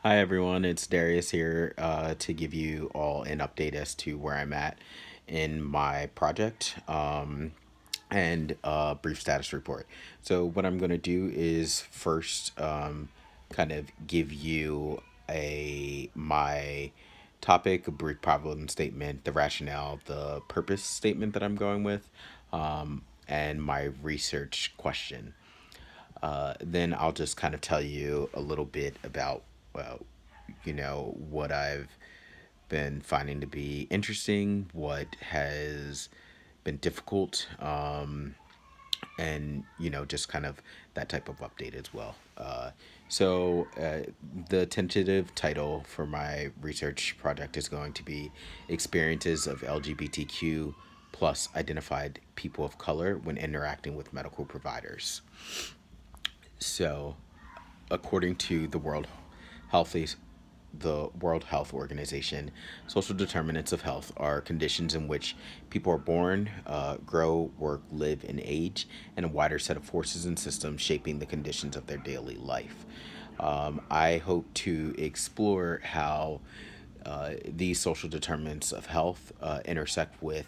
Hi everyone, it's Darius here to give you all an update as to where I'm at in my project and a brief status report. So, what I'm going to do is first kind of give you my topic, a brief problem statement, the rationale, the purpose statement that I'm going with, and my research question. Then I'll just kind of tell you a little bit about, well, what I've been finding to be interesting, what has been difficult, and just kind of that type of update as well. The tentative title for my research project is going to be Experiences of LGBTQ plus identified people of color when interacting with medical providers. So, according to Health the World Health Organization, social determinants of health are conditions in which people are born, grow, work, live, and age, and a wider set of forces and systems shaping the conditions of their daily life. I hope to explore how these social determinants of health intersect with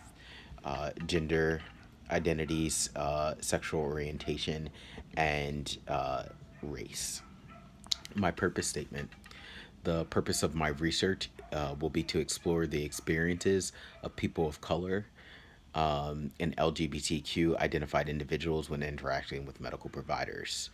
gender identities, sexual orientation, and race. My purpose statement. The purpose of my research will be to explore the experiences of people of color and LGBTQ identified individuals when interacting with medical providers.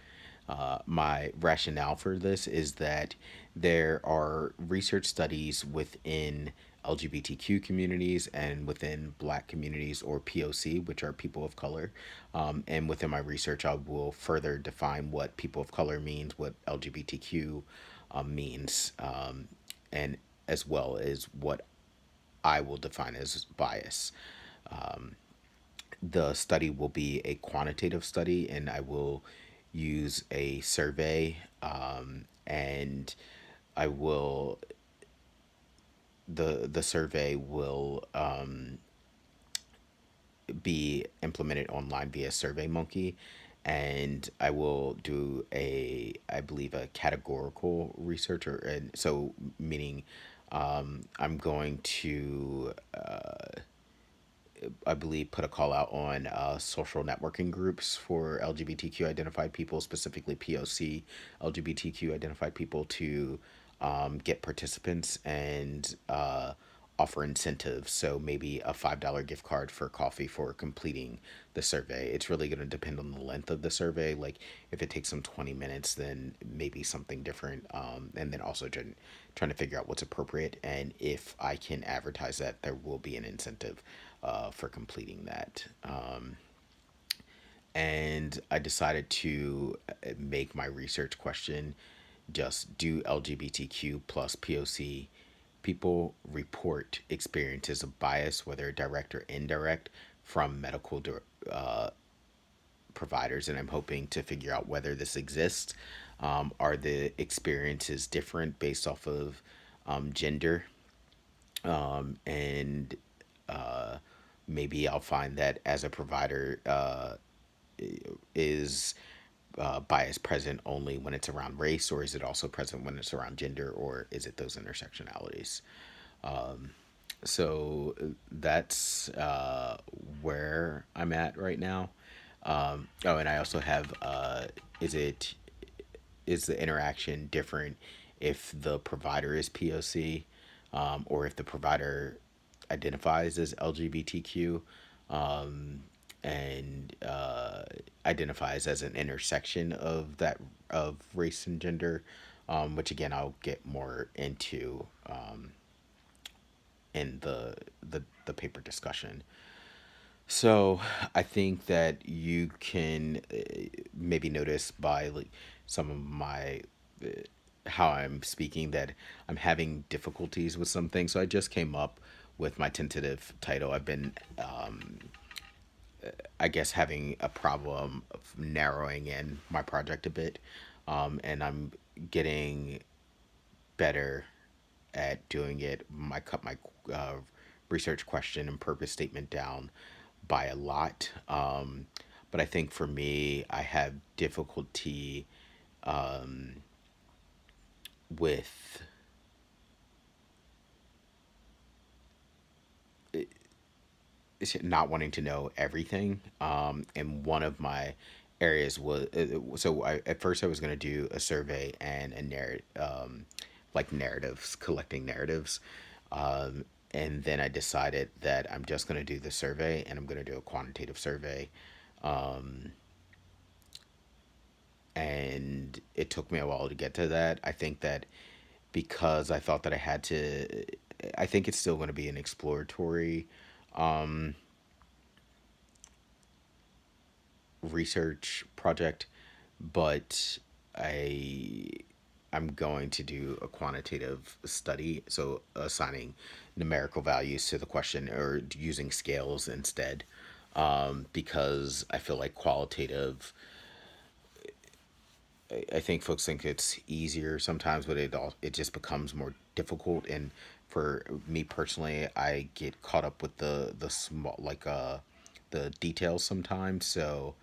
My rationale for this is that there are research studies within LGBTQ communities and within Black communities, or POC, which are people of color. And within my research, I will further define what people of color means, what LGBTQ means, and as well as what I will define as bias. The study will be a quantitative study, and I will use a survey, and I will the survey will be implemented online via SurveyMonkey, and I will do I believe, a categorical research, or and so meaning I'm going to I believe, put a call out on social networking groups for LGBTQ identified people, specifically POC LGBTQ identified people, to get participants and offer incentives. So maybe a $5 gift card for coffee for completing the survey. It's really going to depend on the length of the survey. Like, if it takes them 20 minutes, then maybe something different. And then also trying to figure out what's appropriate, and if I can advertise that there will be an incentive for completing that. And I decided to make my research question just, do LGBTQ plus POC people report experiences of bias, whether direct or indirect, from medical providers? And I'm hoping to figure out whether this exists. Are the experiences different based off of gender? And maybe I'll find that as a provider, is bias present only when it's around race, or is it also present when it's around gender, or is it those intersectionalities? So that's where I'm at right now. Oh, and I also have, is it is the interaction different if the provider is POC, or if the provider identifies as LGBTQ, and identifies as an intersection of that, of race and gender, which again I'll get more into in the paper discussion. So I think that you can maybe notice by, like, some of my how I'm speaking, that I'm having difficulties with some things. So I just came up with my tentative title. I've been, I guess, having a problem of narrowing in my project a bit, and I'm getting better at doing it. I cut my research question and purpose statement down by a lot. But I think for me, I have difficulty with not wanting to know everything. And one of my areas was at first I was going to do a survey and a like narratives, collecting narratives. Um, and then I decided that I'm just going to do the survey and I'm going to do a quantitative survey. Um, and it took me a while to get to that. I think that because I thought that I had to, I think it's still going to be an exploratory research project, but I I'm going to do a quantitative study, so assigning numerical values to the question or using scales instead, because I feel like qualitative. I think folks think it's easier sometimes, but it just becomes more difficult. And for me personally, I get caught up with the small the details sometimes, so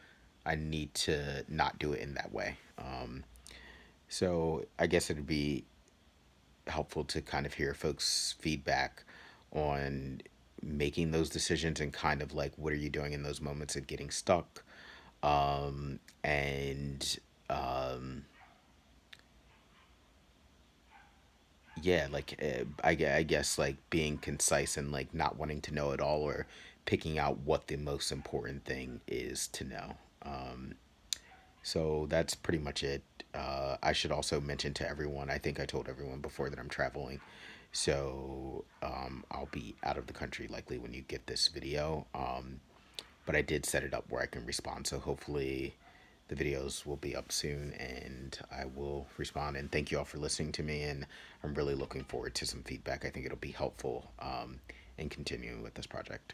I need to not do it in that way. So I guess it'd be helpful to kind of hear folks' feedback on making those decisions and kind of like what are you doing in those moments of getting stuck, and yeah, like I guess like being concise and like not wanting to know it all or picking out what the most important thing is to know. So that's pretty much it. I should also mention to everyone, I think I told everyone before that I'm traveling. So I'll be out of the country likely when you get this video. But I did set it up where I can respond. So hopefully the videos will be up soon and I will respond. And thank you all for listening to me. And I'm really looking forward to some feedback. I think it'll be helpful in continuing with this project.